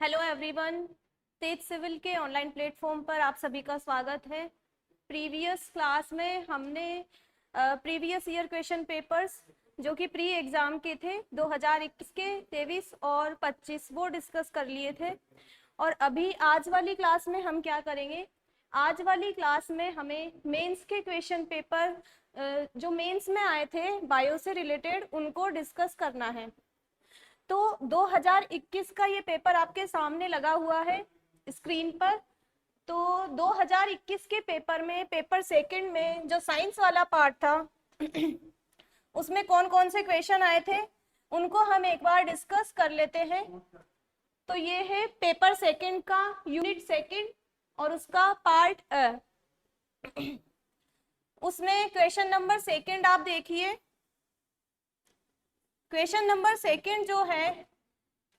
Hello everyone. Tej civil के online platform पर आप सभी का स्वागत है। प्रीवियस क्लास में हमने प्रीवियस ईयर क्वेश्चन पेपर्स जो कि प्री एग्जाम के थे 2021 के 23 और 25 वो डिस्कस कर लिए थे। और अभी आज वाली क्लास में हम क्या करेंगे, आज वाली क्लास में हमें मेंस के क्वेश्चन पेपर जो मेंस में आए थे बायो से रिलेटेड उनको डिस्कस करना है। तो 2021 का ये पेपर आपके सामने लगा हुआ है स्क्रीन पर। तो 2021 के पेपर में पेपर सेकंड में जो साइंस वाला पार्ट था उसमें कौन कौन से क्वेश्चन आए थे उनको हम एक बार डिस्कस कर लेते हैं। तो ये है पेपर सेकंड का यूनिट सेकंड और उसका पार्ट उसमें क्वेश्चन नंबर सेकंड आप देखिए। क्वेश्चन नंबर सेकंड जो है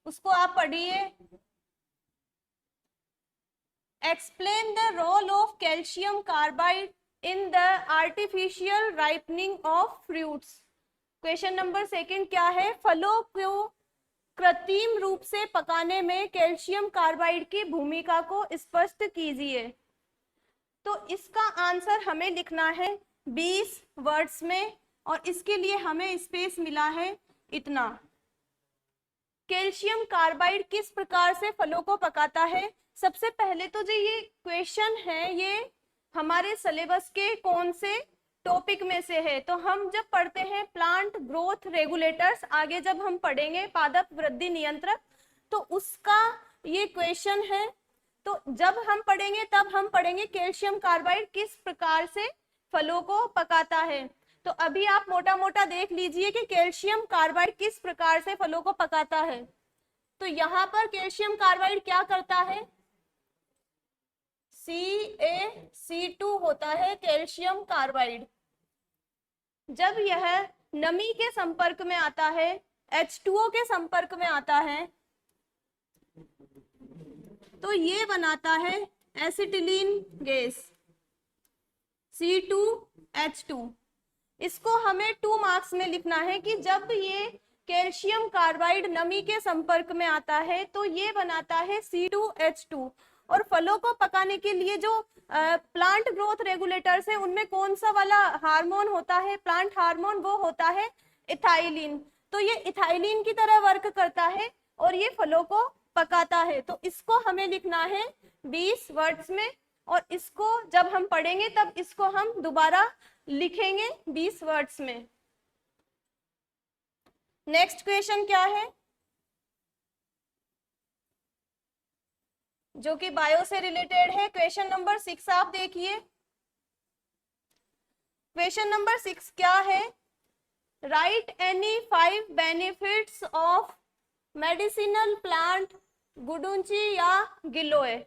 उसको आप पढ़िए। Explain the role of calcium carbide in the artificial ripening of fruits। Question number second क्या है, फलों को कृत्रिम रूप से पकाने में कैल्शियम कार्बाइड की भूमिका को स्पष्ट कीजिए। तो इसका आंसर हमें लिखना है 20 वर्ड्स में और इसके लिए हमें स्पेस मिला है इतना। कैल्शियम कार्बाइड किस प्रकार से फलों को पकाता है। सबसे पहले तो जो ये क्वेश्चन है ये हमारे सिलेबस के कौन से टॉपिक में से है। तो हम जब पढ़ते हैं प्लांट ग्रोथ रेगुलेटर्स, आगे जब हम पढ़ेंगे पादप वृद्धि नियंत्रक, तो उसका ये क्वेश्चन है। तो जब हम पढ़ेंगे तब हम पढ़ेंगे कैल्शियम कार्बाइड किस प्रकार से फलों को पकाता है। तो अभी आप मोटा मोटा देख लीजिए कि कैल्शियम कार्बाइड किस प्रकार से फलों को पकाता है। तो यहाँ पर कैल्शियम कार्बाइड क्या करता है, CaC2 होता है कैल्शियम कार्बाइड। जब यह नमी के संपर्क में आता है, H2O के संपर्क में आता है, तो ये बनाता है एसिटिलीन गैस C2H2। इसको हमें 2 मार्क्स में लिखना है कि जब ये कैल्शियम कार्बाइड नमी के संपर्क में आता है तो ये बनाता है C2H2। और फलों को पकाने के लिए जो प्लांट ग्रोथ रेगुलेटर्स है उनमें कौन सा वाला हार्मोन होता है, प्लांट हार्मोन, वो होता है इथाइलिन। तो ये इथाइलिन की तरह वर्क करता है और ये फलों को पकाता है। तो इसको हमें लिखना है 20 वर्ड्स में और इसको जब हम पढ़ेंगे तब इसको हम दोबारा लिखेंगे 20 वर्ड्स में। नेक्स्ट क्वेश्चन क्या है जो कि बायो से रिलेटेड है, क्वेश्चन नंबर 6 आप देखिए। क्वेश्चन नंबर 6 क्या है, right any 5 benefits of medicinal plant guduchi या गिलोय।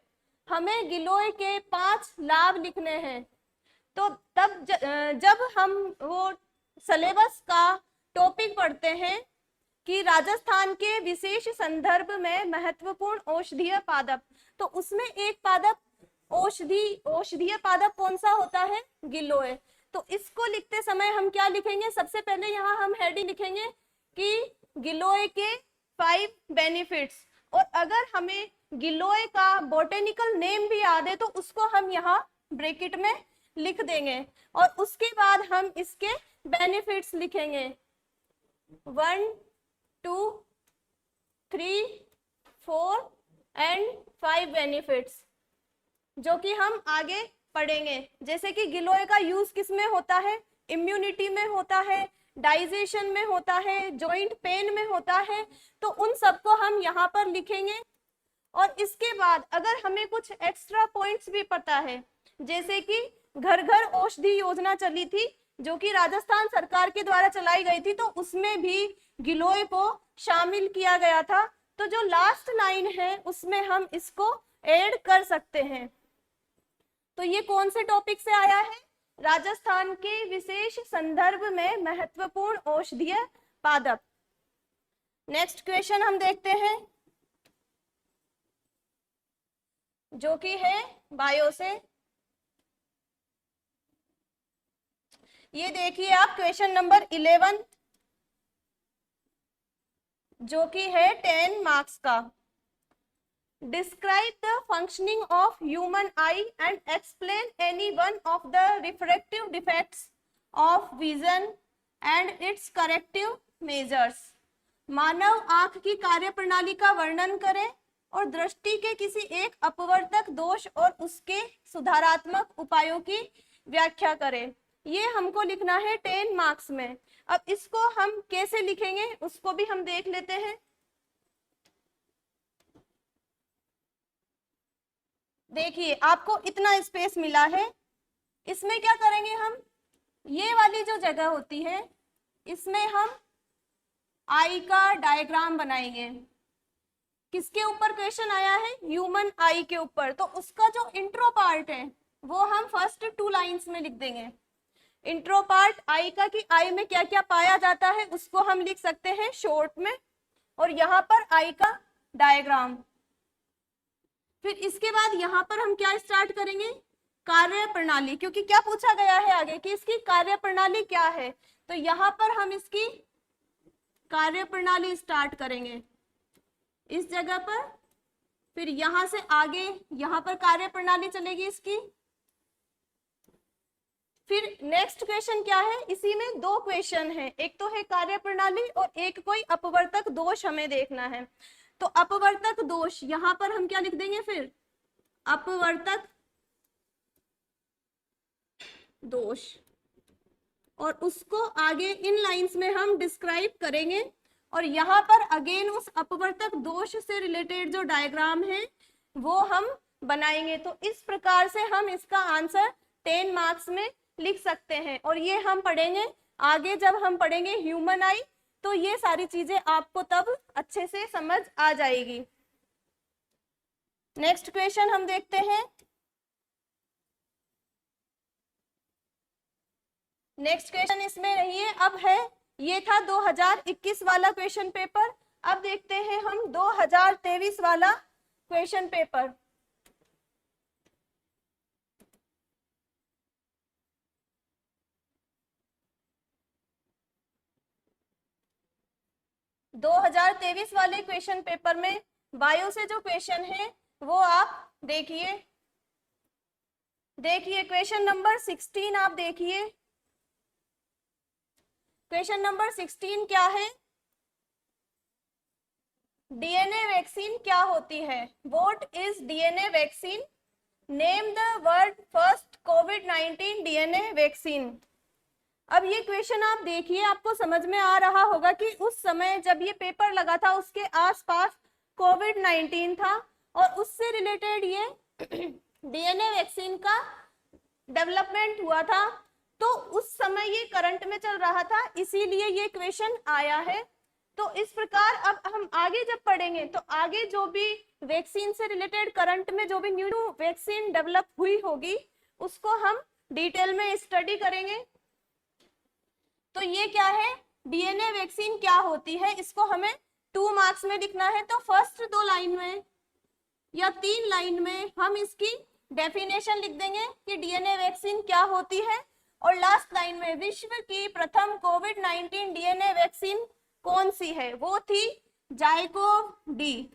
हमें गिलोय के 5 लाभ लिखने हैं। तो तब जब हम वो सिलेबस का टॉपिक पढ़ते हैं कि राजस्थान के विशेष संदर्भ में महत्वपूर्ण औषधीय पादप, तो उसमें एक पादप औषधीय पादप कौन सा होता है, गिलोय। तो इसको लिखते समय हम क्या लिखेंगे, सबसे पहले यहाँ हम हेडिंग लिखेंगे कि गिलोय के 5 बेनिफिट्स। और अगर हमें गिलोय का बोटेनिकल नेम भी याद है तो उसको हम यहाँ ब्रैकेट में लिख देंगे और उसके बाद हम इसके बेनिफिट्स लिखेंगे 1 2 3 4 एंड 5 बेनिफिट्स जो कि हम आगे पढ़ेंगे। जैसे कि गिलोय का यूज किस में होता है, इम्यूनिटी में होता है, डाइजेशन में होता है, जॉइंट पेन में होता है। तो उन सबको हम यहाँ पर लिखेंगे। और इसके बाद अगर हमें कुछ एक्स्ट्रा पॉइंट्स भी पता है, जैसे कि घर घर औषधि योजना चली थी जो कि राजस्थान सरकार के द्वारा चलाई गई थी, तो उसमें भी गिलोय को शामिल किया गया था। तो जो लास्ट लाइन है उसमें हम इसको ऐड कर सकते हैं। तो ये कौन से टॉपिक से आया है, राजस्थान के विशेष संदर्भ में महत्वपूर्ण औषधीय पादप। नेक्स्ट क्वेश्चन हम देखते हैं जो कि है बायो से। ये देखिए आप क्वेश्चन नंबर 11 जो कि है 10 मार्क्स का। Describe the functioning of human eye and explain any one of the refractive defects of vision and its corrective measures. मानव आंख की कार्यप्रणाली का वर्णन करें और दृष्टि के किसी एक अपवर्तक दोष और उसके सुधारात्मक उपायों की व्याख्या करें। ये हमको लिखना है 10 मार्क्स में। अब इसको हम कैसे लिखेंगे उसको भी हम देख लेते हैं। देखिए आपको इतना स्पेस मिला है, इसमें क्या करेंगे हम, ये वाली जो जगह होती है इसमें हम आई का डायग्राम बनाएंगे। किसके ऊपर क्वेश्चन आया है, ह्यूमन आई के ऊपर, तो उसका जो इंट्रो पार्ट है वो हम फर्स्ट 2 लाइंस में लिख देंगे। इंट्रो पार्ट आई का कि आई में क्या क्या पाया जाता है उसको हम लिख सकते हैं शॉर्ट में, और यहाँ पर आई का डायग्राम। फिर इसके बाद यहाँ पर हम क्या स्टार्ट करेंगे, कार्य प्रणाली, क्योंकि क्या पूछा गया है आगे कि इसकी कार्य प्रणाली क्या है, तो यहाँ पर हम इसकी कार्य प्रणाली स्टार्ट करेंगे इस जगह पर। फिर यहां से आगे यहाँ पर कार्य प्रणाली चलेगी इसकी। फिर नेक्स्ट क्वेश्चन क्या है, इसी में 2 क्वेश्चन है, एक तो है कार्य प्रणाली और एक कोई अपवर्तक दोष हमें देखना है। तो अपवर्तक दोष यहां पर हम क्या लिख देंगे, फिर अपवर्तक दोष, और उसको आगे इन लाइंस में हम डिस्क्राइब करेंगे। और यहाँ पर अगेन उस अपवर्तक दोष से रिलेटेड जो डायग्राम है वो हम बनाएंगे। तो इस प्रकार से हम इसका आंसर 10 मार्क्स में लिख सकते हैं। और ये हम पढ़ेंगे आगे, जब हम पढ़ेंगे ह्यूमन आई, तो ये सारी चीजें आपको तब अच्छे से समझ आ जाएगी। नेक्स्ट क्वेश्चन हम देखते हैं। नेक्स्ट क्वेश्चन इसमें नहीं है, अब है, ये था 2021 वाला क्वेश्चन पेपर। अब देखते हैं हम 2023 वाला क्वेश्चन पेपर। दो 2023 वाले क्वेश्चन पेपर में बायो से जो क्वेश्चन है वो आप देखिए। क्वेश्चन नंबर 16 आप देखिए। क्वेश्चन नंबर 16 क्या है, डीएनए वैक्सीन क्या होती है, what is DNA vaccine, name the word first covid DNA vaccine. अब ये क्वेश्चन आप देखिए, आपको समझ में आ रहा होगा कि उस समय जब ये पेपर लगा था उसके आसपास कोविड-19 था और उससे रिलेटेड ये डीएनए वैक्सीन का डेवलपमेंट हुआ था। तो उस समय ये करंट में चल रहा था, इसीलिए ये क्वेश्चन आया है। तो इस प्रकार अब हम आगे जब पढ़ेंगे तो आगे जो भी वैक्सीन से रिलेटेड करंट में जो भी न्यू वैक्सीन डेवलप हुई होगी उसको हम डिटेल में स्टडी करेंगे। तो ये क्या है, डीएनए वैक्सीन क्या होती है, इसको हमें 2 मार्क्स में लिखना है। तो फर्स्ट 2 लाइन में या 3 लाइन में हम इसकी डेफिनेशन लिख देंगे कि डीएनए वैक्सीन क्या होती है, और लास्ट लाइन में विश्व की प्रथम कोविड-19 डीएनए वैक्सीन कौन सी है, वो थी जाइकोव डी।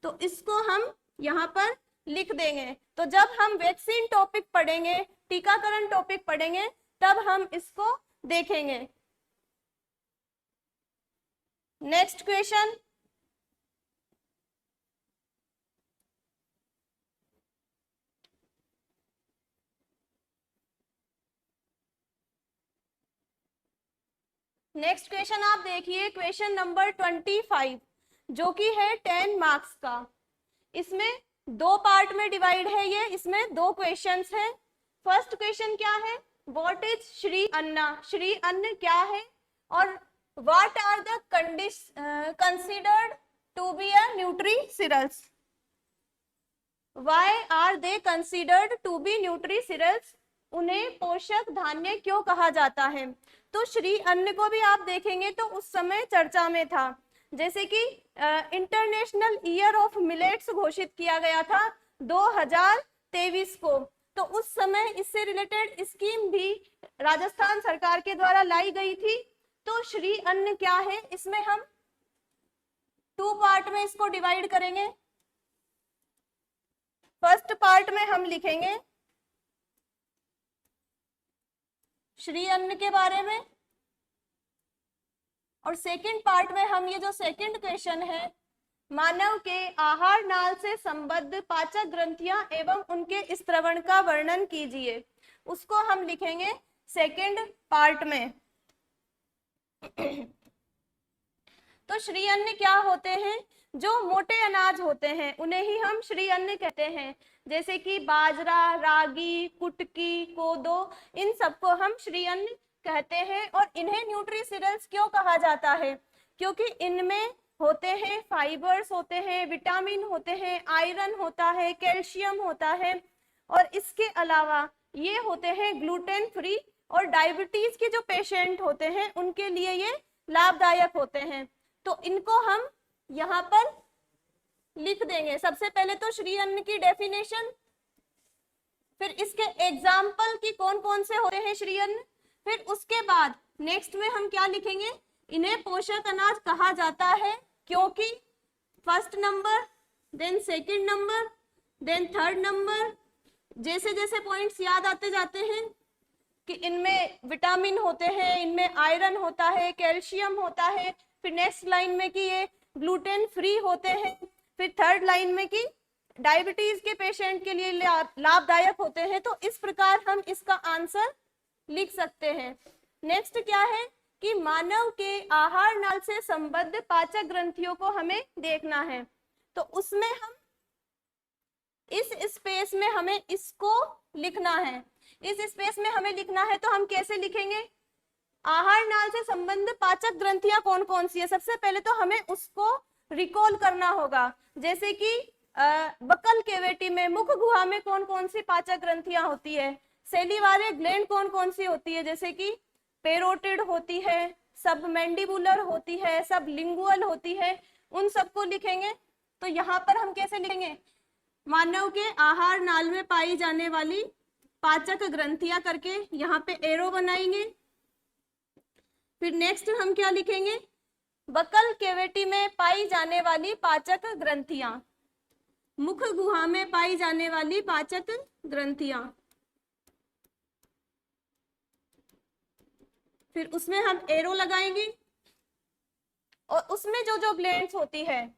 तो इसको हम यहाँ पर लिख देंगे। तो जब हम वैक्सीन टॉपिक पढ़ेंगे, टीकाकरण टॉपिक पढ़ेंगे, तब हम इसको देखेंगे। नेक्स्ट क्वेश्चन, नेक्स्ट क्वेश्चन आप देखिए, क्वेश्चन नंबर 25 जो कि है 10 मार्क्स का। इसमें 2 पार्ट में डिवाइड है ये, इसमें 2 क्वेश्चंस हैं। फर्स्ट क्वेश्चन क्या है, व्हाट इज श्री अन्ना, श्री अन्न क्या है, और what are the considered to be a nutricereals, why are they considered to be nutricereals, उन्हें पोषक धान्य क्यों कहा जाता है। तो श्री अन्न को भी आप देखेंगे तो उस समय चर्चा में था, जैसे कि इंटरनेशनल ईयर ऑफ मिलेट्स घोषित किया गया था 2023 को। तो उस समय इससे रिलेटेड स्कीम भी राजस्थान सरकार के द्वारा लाई गई थी। तो श्री अन्न क्या है, इसमें हम 2 पार्ट में इसको डिवाइड करेंगे। फर्स्ट पार्ट में हम लिखेंगे श्री अन्न के बारे में, और सेकंड पार्ट में हम ये जो सेकंड क्वेश्चन है, मानव के आहार नाल से संबद्ध पाचक ग्रंथियां एवं उनके स्त्रवण का वर्णन कीजिए, उसको हम लिखेंगे सेकंड पार्ट में। तो श्री अन्न क्या होते हैं, जो मोटे अनाज होते हैं उन्हें ही हम श्री अन्न कहते हैं, जैसे कि बाजरा, रागी, कुटकी, कोदो, इन सबको हम श्री अन्न कहते हैं। और इन्हें न्यूट्रीसीरियल्स क्यों कहा जाता है, क्योंकि इनमें होते हैं फाइबर्स होते हैं, विटामिन होते हैं, आयरन होता है, कैल्शियम होता है, और इसके अलावा ये होते हैं ग्लूटेन फ्री, और डायबिटीज के जो पेशेंट होते हैं उनके लिए ये लाभदायक होते हैं। तो इनको हम यहाँ पर लिख देंगे। सबसे पहले तो श्री अन्न की डेफिनेशन, फिर इसके एग्जाम्पल की कौन कौन से होते हैं श्री अन्न, फिर उसके बाद नेक्स्ट में हम क्या लिखेंगे, इन्हें पोषक अनाज कहा जाता है क्योंकि first number, then second number, then third number, जैसे जैसे पॉइंट्स याद आते जाते हैं कि इनमें विटामिन होते हैं, इनमें आयरन होता है, कैल्शियम होता है, फिर नेक्स्ट लाइन में कि ये ग्लूटेन फ्री होते हैं, फिर थर्ड लाइन में कि डायबिटीज के पेशेंट के लिए लाभदायक होते हैं। तो इस प्रकार हम इसका आंसर लिख सकते हैं। नेक्स्ट क्या है कि मानव के आहार नाल से संबद्ध पाचक ग्रंथियों को हमें देखना है, तो उसमें हम इस स्पेस में हमें इसको लिखना है। इस स्पेस में हमें लिखना है तो हम कैसे लिखेंगे, आहार नाल से संबद्ध पाचक ग्रंथियां कौन कौन सी है, सबसे पहले तो हमें उसको रिकॉल करना होगा। जैसे कि बकल कैविटी में, मुख गुहा में कौन कौन सी पाचक ग्रंथियां होती है, सेलिवारे ग्लैंड कौन कौन सी होती है, जैसे कि पेरोटिड होती है, सब मैंडिबुलर होती है, सब लिंगुअल होती है, उन सबको लिखेंगे। तो यहाँ पर हम कैसे लिखेंगे, मानव के आहार नाल में पाई जाने वाली पाचक ग्रंथियां करके यहाँ पे एरो बनाएंगे। फिर नेक्स्ट हम क्या लिखेंगे, बकल कैविटी में पाई जाने वाली पाचक ग्रंथियां, मुख गुहा में पाई जाने वाली पाचक ग्रंथियां, फिर उसमें हम एरो लगाएंगे। और उसमें जो जो ग्लैंड्स होती है,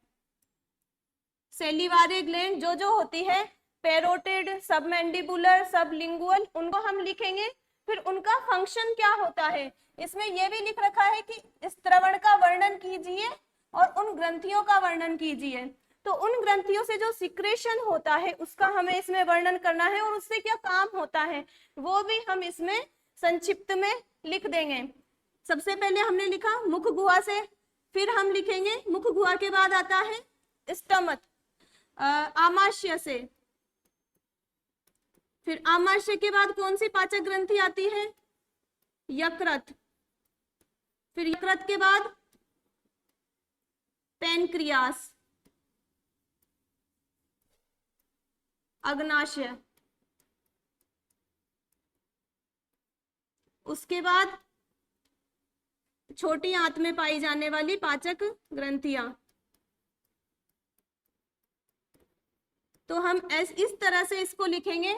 सेलिवारे ग्लैंड जो जो होती है, पेरोटिड, सबमैंडिबुलर, सबलिंगुअल, उनको हम लिखेंगे। फिर उनका फंक्शन क्या होता है, इसमें यह भी लिख रखा है कि स्त्रवण का वर्णन कीजिए और उन ग्रंथियों का वर्णन कीजिए। तो उन ग्रंथियों से जो सिक्रेशन होता है उसका हमें इसमें वर्णन करना है, और उससे क्या काम होता है वो भी हम इसमें संक्षिप्त में लिख देंगे। सबसे पहले हमने लिखा मुख गुहा से, फिर हम लिखेंगे मुख गुहा के बाद आता है स्टमक, आमाशय से, फिर आमाशय के बाद कौन सी पाचक ग्रंथि आती है, यकृत, फिर यकृत के बाद पैनक्रियास, अग्नाशय, उसके बाद छोटी आंत में पाई जाने वाली पाचक ग्रंथियां। तो हम इस तरह से इसको लिखेंगे,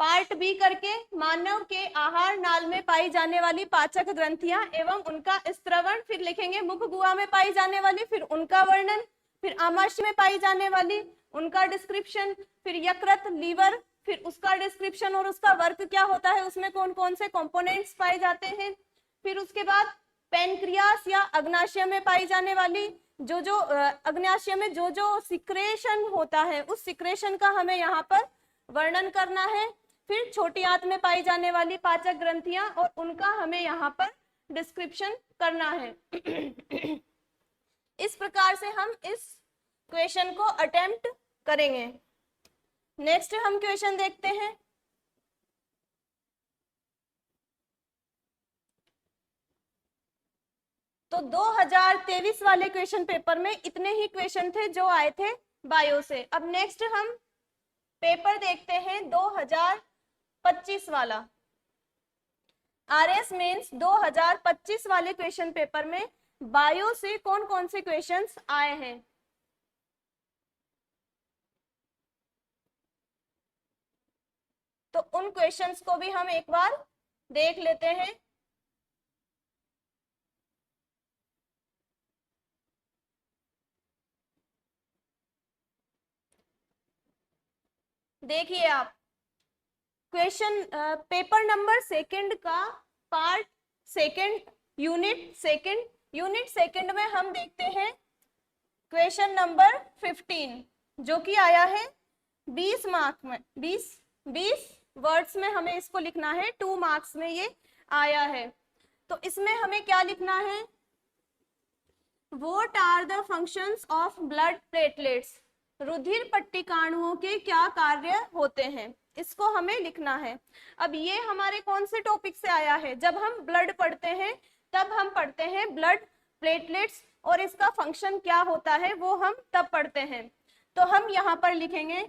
पार्ट बी करके मानव के आहार नाल में पाई जाने वाली पाचक ग्रंथियां एवं उनका स्त्रवण, फिर लिखेंगे मुख गुहा में पाई जाने वाली, फिर उनका वर्णन, फिर आमाशय में पाई जाने वाली उनका डिस्क्रिप्शन, फिर यकृत, लीवर, फिर उसका डिस्क्रिप्शन और उसका वर्क क्या होता है, उसमें कौन कौन से कंपोनेंट्स पाए जाते हैं, फिर उसके बाद पैनक्रियास या अग्नाशय में पाई जाने वाली जो अग्नाशय में जो जो सिक्रेशन होता है उस सिक्रेशन का हमें यहाँ पर वर्णन करना है। फिर छोटी आंत में पाई जाने वाली पाचक ग्रंथियां और उनका हमें यहाँ पर डिस्क्रिप्शन करना है। इस प्रकार से हम इस क्वेश्चन को अटेम्प्ट करेंगे। नेक्स्ट हम क्वेश्चन देखते हैं। तो 2023 वाले क्वेश्चन पेपर में इतने ही क्वेश्चन थे जो आए थे बायो से। अब नेक्स्ट हम पेपर देखते हैं 2025 वाला। आरएस मेंस 2025 वाले क्वेश्चन पेपर में बायो से कौन कौन से क्वेश्चंस आए हैं? तो उन क्वेश्चंस को भी हम एक बार देख लेते हैं। देखिए आप क्वेश्चन पेपर नंबर सेकंड का पार्ट सेकंड यूनिट सेकंड में हम देखते हैं क्वेश्चन नंबर 15 जो कि आया है 20 मार्क में, 20 वर्ड्स में हमें इसको लिखना है, 2 मार्क्स में ये आया है। तो इसमें हमें क्या लिखना है? What are the functions of blood platelets, रुधिर पट्टिकाणुओं के क्या कार्य होते हैं, इसको हमें लिखना है। अब ये हमारे कौन से टॉपिक से आया है? जब हम ब्लड पढ़ते हैं तब हम पढ़ते हैं ब्लड प्लेटलेट्स और इसका फंक्शन क्या होता है वो हम तब पढ़ते हैं। तो हम यहाँ पर लिखेंगे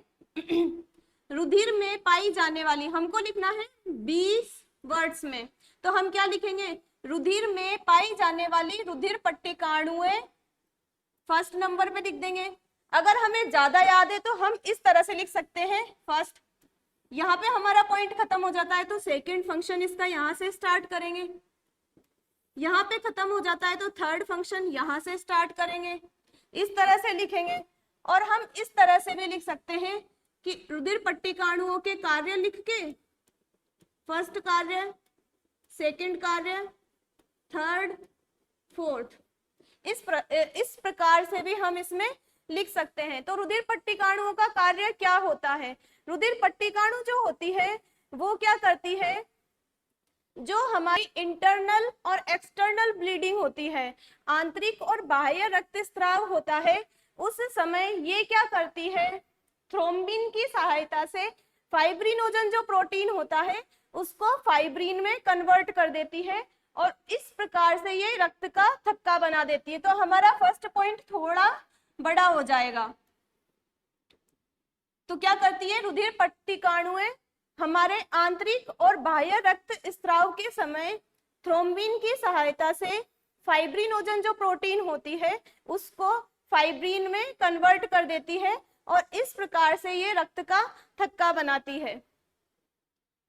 रुधिर में पाई जाने वाली, हमको लिखना है 20 वर्ड्स में, तो हम क्या लिखेंगे? रुधिर में पाई जाने वाली रुधिर पट्टिकाणुएं फर्स्ट नंबर पे लिख देंगे। अगर हमें ज्यादा याद है तो हम इस तरह से लिख सकते हैं, फर्स्ट, यहाँ पे हमारा पॉइंट खत्म हो जाता है तो सेकंड फंक्शन इसका यहाँ से स्टार्ट करेंगे, यहाँ पे खत्म हो जाता है तो थर्ड फंक्शन यहाँ से स्टार्ट करेंगे, इस तरह से लिखेंगे। और हम इस तरह से भी लिख सकते हैं कि रुधिर पट्टिकाणुओं के कार्य लिख के फर्स्ट कार्य, सेकंड कार्य, थर्ड, फोर्थ, इस प्रकार से भी हम इसमें लिख सकते हैं। तो रुधिर पट्टिकाणुओं का कार्य क्या होता है? रुधिर पट्टिकाणु जो होती है वो क्या करती है? जो हमारी इंटरनल और एक्सटर्नल ब्लीडिंग होती है, आंतरिक और बाह्य रक्तस्राव होता है, उस समय ये क्या करती है? थ्रोम्बिन की सहायता से फाइब्रिनोजन जो प्रोटीन होता है उसको फाइब्रिन में कन्वर्ट कर देती है और इस प्रकार से ये रक्त का थक्का बना देती है। तो हमारा फर्स्ट पॉइंट थोड़ा बड़ा हो जाएगा। तो क्या करती है? रुधिर पट्टिकाणुएं हमारे आंतरिक और बाह्य रक्त स्राव के समय थ्रोम्बिन की सहायता से फाइब्रिनोजन जो प्रोटीन होती है उसको फाइब्रिन में कन्वर्ट कर देती है और इस प्रकार से ये रक्त का थक्का बनाती है।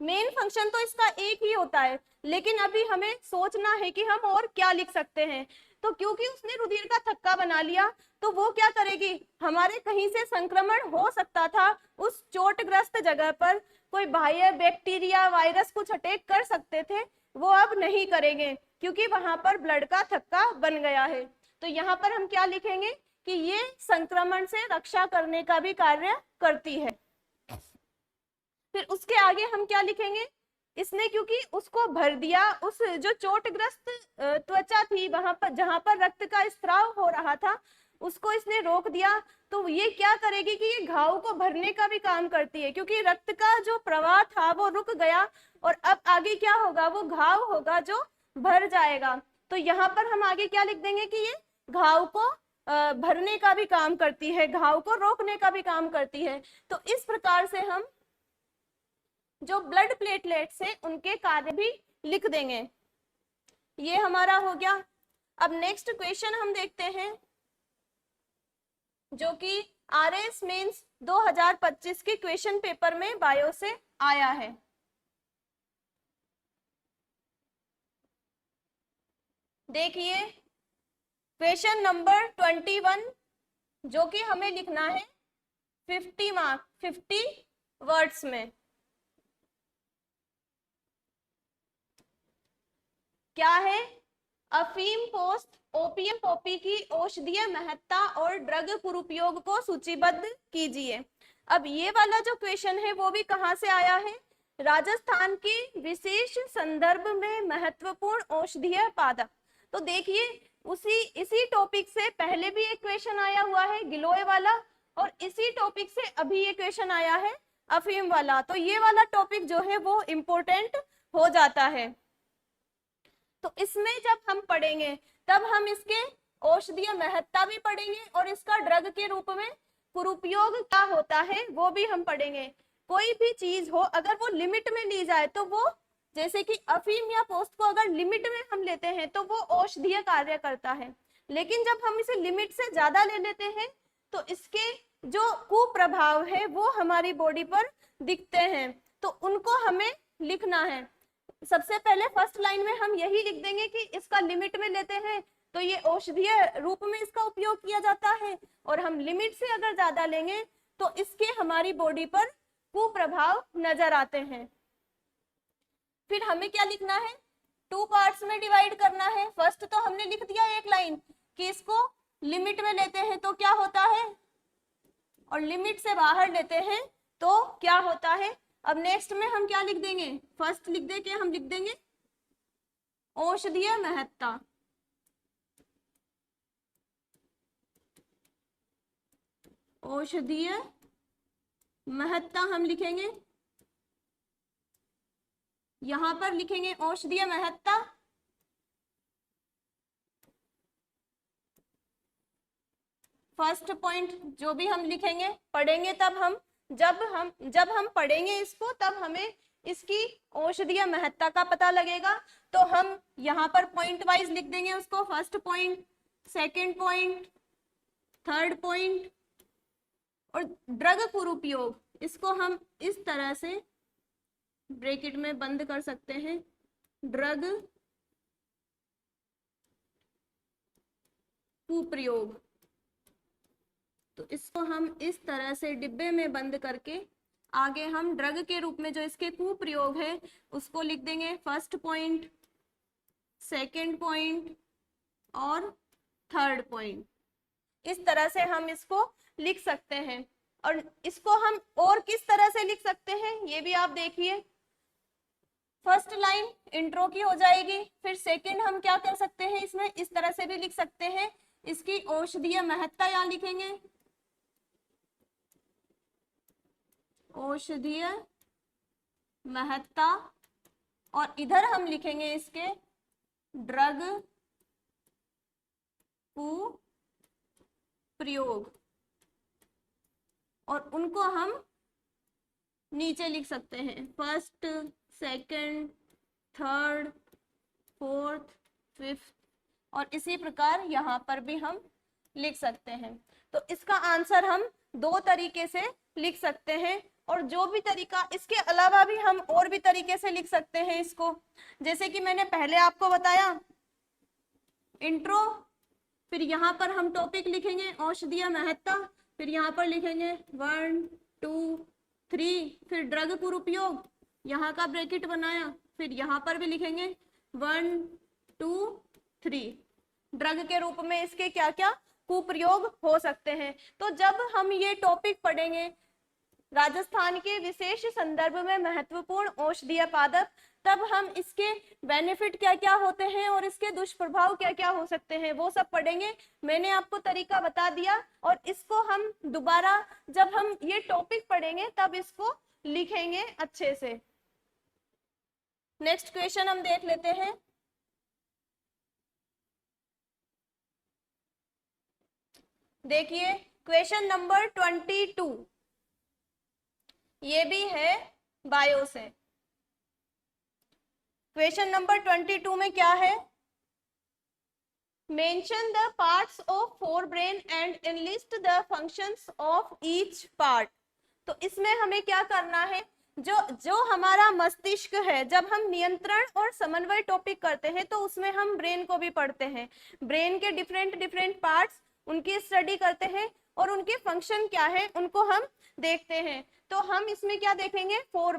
मेन फंक्शन तो इसका एक ही होता है, लेकिन अभी हमें सोचना है कि हम और क्या लिख सकते हैं। तो क्योंकि उसने रुधिर का थक्का बना लिया तो वो क्या करेगी? हमारे कहीं से संक्रमण हो सकता था उस चोटग्रस्त जगह पर, कोई बाह्य बैक्टीरिया वायरस कुछ अटैक कर सकते थे, वो अब नहीं करेंगे क्योंकि वहां पर ब्लड का थक्का बन गया है। तो यहाँ पर हम क्या लिखेंगे कि ये संक्रमण से रक्षा करने का भी कार्य करती है। फिर उसके आगे हम क्या लिखेंगे? इसने क्योंकि उसको भर दिया, उस जो चोटग्रस्त त्वचा थी वहां पर जहां पर रक्त का स्त्राव हो रहा था उसको इसने रोक दिया, तो ये क्या करेगी कि ये घाव को भरने का भी काम करती है, क्योंकि रक्त का जो प्रवाह था वो रुक गया और अब आगे क्या होगा? वो घाव होगा जो भर जाएगा। तो यहाँ पर हम आगे क्या लिख देंगे कि ये घाव को भरने का भी काम करती है, घाव को रोकने का भी काम करती है। तो इस प्रकार से हम जो ब्लड प्लेटलेट्स है उनके कार्य भी लिख देंगे। ये हमारा हो गया। अब नेक्स्ट क्वेश्चन हम देखते हैं जो कि आरएस मेंस 2025 के क्वेश्चन पेपर में बायो से आया है। देखिए क्वेश्चन नंबर 21 जो कि हमें लिखना है 50 वर्ड्स में। क्या है? अफीम पोस्ट ओपियम पॉपी की औषधीय महत्ता और ड्रग कुरुपयोग को सूचीबद्ध कीजिए। अब ये वाला जो क्वेश्चन है वो भी कहाँ से आया है? राजस्थान की विशेष संदर्भ में महत्वपूर्ण औषधीय पादप। तो देखिए इसी टॉपिक से पहले भी एक क्वेश्चन आया हुआ है गिलोय वाला, और इसी टॉपिक से अभी ये क्वेश्चन आया है अफीम वाला। तो ये वाला टॉपिक जो है वो इम्पोर्टेंट हो जाता है। तो इसमें जब हम पढ़ेंगे तब हम इसके औषधीय महत्ता भी पढ़ेंगे और इसका ड्रग के रूप में कुरुपयोग क्या होता है वो भी हम पढ़ेंगे। कोई भी चीज हो अगर वो लिमिट में ली जाए तो वो जैसे कि अफीम या पोस्त को अगर लिमिट में हम लेते हैं तो वो औषधीय कार्य करता है, लेकिन जब हम इसे लिमिट से ज्यादा ले लेते हैं तो इसके जो कुप्रभाव है वो हमारी बॉडी पर दिखते हैं, तो उनको हमें लिखना है। सबसे पहले फर्स्ट लाइन में हम यही लिख देंगे कि इसका लिमिट में लेते हैं तो ये औषधीय रूप में इसका उपयोग किया जाता है, और हम लिमिट से अगर ज्यादा लेंगे तो इसके हमारी बॉडी पर कुप्रभाव नजर आते हैं। फिर हमें क्या लिखना है, 2 पार्ट्स में डिवाइड करना है। फर्स्ट तो हमने लिख दिया एक लाइन कि इसको लिमिट में लेते हैं तो क्या होता है, और लिमिट से बाहर लेते हैं तो क्या होता है। अब नेक्स्ट में हम क्या लिख देंगे, फर्स्ट लिख दे के हम लिख देंगे औषधीय महत्ता। औषधीय महत्ता हम लिखेंगे, यहां पर लिखेंगे औषधीय महत्ता। फर्स्ट पॉइंट जो भी हम लिखेंगे पढ़ेंगे तब हम जब हम पढ़ेंगे इसको तब हमें इसकी औषधीय महत्ता का पता लगेगा। तो हम यहाँ पर पॉइंट वाइज लिख देंगे उसको, first point, second point, third point. और ड्रग कुरूपयोग, इसको हम इस तरह से ब्रैकेट में बंद कर सकते हैं, ड्रग कुप्रयोग। तो इसको हम इस तरह से डिब्बे में बंद करके आगे हम ड्रग के रूप में जो इसके कुप्रयोग है उसको लिख देंगे, फर्स्ट पॉइंट, सेकंड पॉइंट और थर्ड पॉइंट। इस तरह से हम इसको लिख सकते हैं। और इसको हम और किस तरह से लिख सकते हैं ये भी आप देखिए। फर्स्ट लाइन इंट्रो की हो जाएगी, फिर सेकंड हम क्या कर सकते हैं, इसमें इस तरह से भी लिख सकते हैं, इसकी औषधीय महत्ता यहाँ लिखेंगे, औषधीय महत्ता। और इधर हम लिखेंगे इसके ड्रग कुप्रयोग, और उनको हम नीचे लिख सकते हैं, first, second, third, fourth, fifth, और इसी प्रकार यहाँ पर भी हम लिख सकते हैं। तो इसका आंसर हम 2 तरीके से लिख सकते हैं, और जो भी तरीका इसके अलावा भी हम और भी तरीके से लिख सकते हैं इसको। जैसे कि मैंने पहले आपको बताया इंट्रो, फिर यहाँ पर हम टॉपिक लिखेंगे औषधीय महत्ता, फिर यहाँ पर लिखेंगे 1 2 3, फिर ड्रग कुरूपयोग, यहाँ का ब्रैकेट बनाया, फिर यहाँ पर भी लिखेंगे 1 2 3। ड्रग के रूप में इसके क्या क्या कुप्रयोग हो सकते हैं। तो जब हम ये टॉपिक पढ़ेंगे राजस्थान के विशेष संदर्भ में महत्वपूर्ण औषधीय पादप, तब हम इसके बेनिफिट क्या क्या होते हैं और इसके दुष्प्रभाव क्या क्या हो सकते हैं वो सब पढ़ेंगे। मैंने आपको तरीका बता दिया, और इसको हम दोबारा जब हम ये टॉपिक पढ़ेंगे तब इसको लिखेंगे अच्छे से। नेक्स्ट क्वेश्चन हम देख लेते हैं। देखिए क्वेश्चन नंबर 22, ये भी है बायो से। क्वेश्चन नंबर 22 में क्या है, mention the parts of forebrain and analyst the functions of each part. तो इसमें हमें क्या करना है, जो हमारा मस्तिष्क है, जब हम नियंत्रण और समन्वय टॉपिक करते हैं तो उसमें हम ब्रेन को भी पढ़ते हैं। ब्रेन के डिफरेंट पार्ट्स, उनकी स्टडी करते हैं और उनके फंक्शन क्या है उनको हम देखते हैं। तो हम इसमें क्या देखेंगे, फोर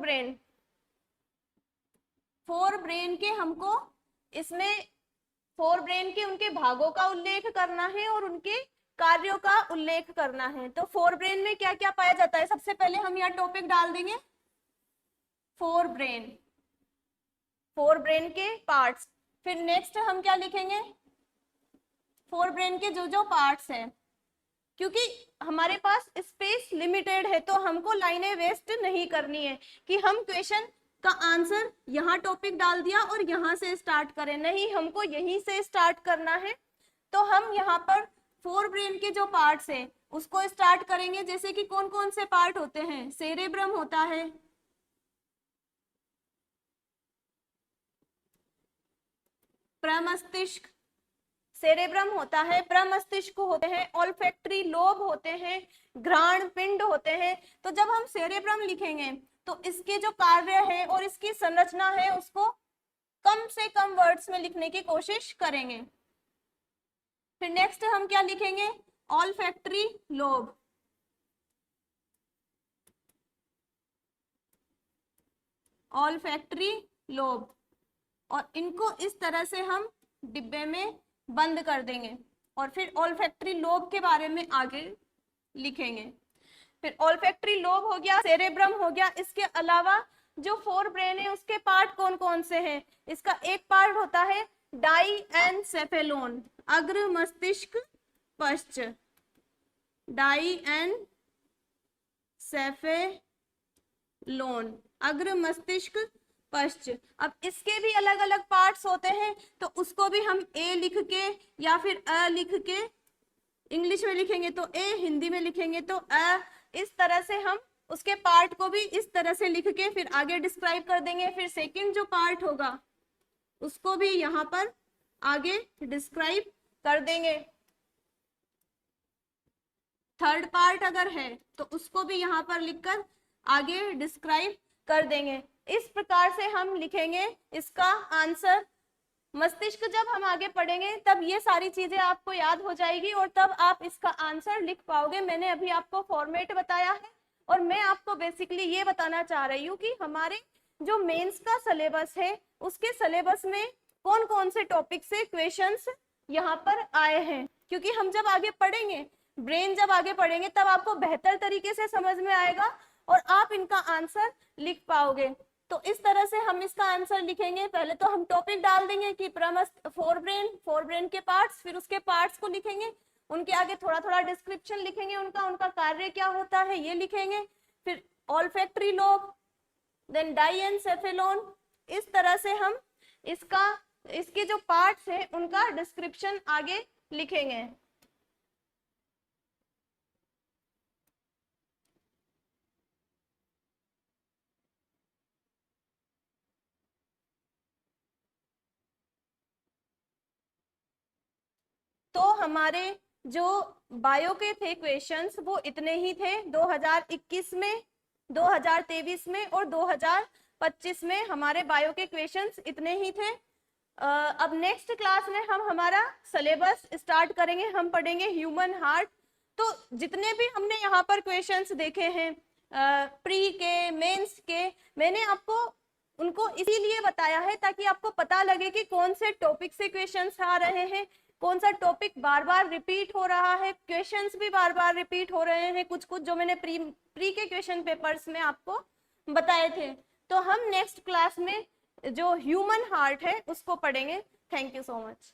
ब्रेन के हमको इसमें फोर ब्रेन के उनके भागों का उल्लेख करना है और उनके कार्यों का उल्लेख करना है। तो फोर ब्रेन में क्या क्या पाया जाता है, सबसे पहले हम यहाँ टॉपिक डाल देंगे फोर ब्रेन के पार्ट्स। फिर नेक्स्ट हम क्या लिखेंगे, फोर ब्रेन के जो पार्ट्स हैं, क्योंकि हमारे पास स्पेस लिमिटेड है तो हमको लाइनें वेस्ट नहीं करनी है कि हम क्वेश्चन का आंसर यहाँ टॉपिक डाल दिया और यहाँ से स्टार्ट करें, नहीं, हमको यहीं से स्टार्ट करना है। तो हम यहाँ पर फोर ब्रेन के जो पार्ट्स हैं उसको स्टार्ट करेंगे। जैसे कि कौन कौन से पार्ट होते हैं, सेरेब्रम होता है, प्रमस्तिष्क, सेरेब्रम होता है, प्रमस्तिष्क होते हैं, ऑल्फैक्टरी लोब होते हैं, घ्राण पिंड होते हैं। तो जब हम सेरेब्रम लिखेंगे तो इसके जो कार्य है और इसकी संरचना है उसको कम से कम वर्ड्स में लिखने की कोशिश करेंगे। फिर नेक्स्ट हम क्या लिखेंगे, ऑल्फैक्टरी लोब। ऑल्फैक्टरी लोब, और इनको इस तरह से हम डिब्बे में बंद कर देंगे और फिर ऑल्फैक्टरी लोब के बारे में आगे लिखेंगे। फिर ऑल्फैक्टरी लोब हो गया, सेरेब्रम हो गया। इसके अलावा जो फोर ब्रेन है उसके पार्ट कौन कौन से हैं? इसका एक पार्ट होता है डाईएनसेफेलोन, अग्र मस्तिष्क पश्च, डाईएनसेफेलोन, अग्र मस्तिष्क पश्च। अब इसके भी अलग अलग पार्ट्स होते हैं, तो उसको भी हम ए लिख के या फिर अ लिख के, इंग्लिश में लिखेंगे तो ए, हिंदी में लिखेंगे तो अ, इस तरह से हम उसके पार्ट को भी इस तरह से लिख के फिर आगे डिस्क्राइब कर देंगे। फिर सेकंड जो पार्ट होगा उसको भी यहाँ पर आगे डिस्क्राइब कर देंगे। थर्ड पार्ट अगर है तो उसको भी यहाँ पर लिखकर आगे डिस्क्राइब कर देंगे। इस प्रकार से हम लिखेंगे इसका आंसर। मस्तिष्क जब हम आगे पढ़ेंगे तब ये सारी चीजें आपको याद हो जाएगी और तब आप इसका आंसर लिख पाओगे। मैंने अभी आपको फॉर्मेट बताया है और मैं आपको बेसिकली ये बताना चाह रही हूँ कि हमारे जो मेंस का सिलेबस है उसके सिलेबस में कौन कौन से टॉपिक से क्वेश्चंस यहाँ पर आए हैं, क्योंकि हम जब आगे पढ़ेंगे, ब्रेन जब आगे पढ़ेंगे तब आपको बेहतर तरीके से समझ में आएगा और आप इनका आंसर लिख पाओगे। तो इस तरह से हम इसका आंसर लिखेंगे। पहले तो हम टॉपिक डाल देंगे कि फोर ब्रेन के पार्ट्स, फिर उसके पार्ट्स को लिखेंगे, उनके आगे थोड़ा थोड़ा डिस्क्रिप्शन लिखेंगे, उनका कार्य क्या होता है ये लिखेंगे, फिर ऑल्फैक्टरी लोब, देन डाईएनसेफेलोन। इस तरह से हम इसके जो पार्ट्स हैं उनका डिस्क्रिप्शन आगे लिखेंगे। तो हमारे जो बायो के थे क्वेश्चंस वो इतने ही थे 2021 में, 2023 में और 2025 में हमारे बायो के क्वेश्चंस इतने ही थे। अब नेक्स्ट क्लास में हम हमारा सिलेबस स्टार्ट करेंगे। हम पढ़ेंगे ह्यूमन हार्ट। तो जितने भी हमने यहाँ पर क्वेश्चंस देखे हैं प्री के, मेंस के, मैंने आपको उनको इसीलिए बताया है ताकि आपको पता लगे कि कौन से टॉपिक से क्वेश्चंस आ रहे हैं, कौन सा टॉपिक बार बार रिपीट हो रहा है, क्वेश्चंस भी बार बार रिपीट हो रहे हैं, कुछ कुछ जो मैंने प्री के क्वेश्चन पेपर्स में आपको बताए थे। तो हम नेक्स्ट क्लास में जो ह्यूमन हार्ट है उसको पढ़ेंगे। Thank you so much.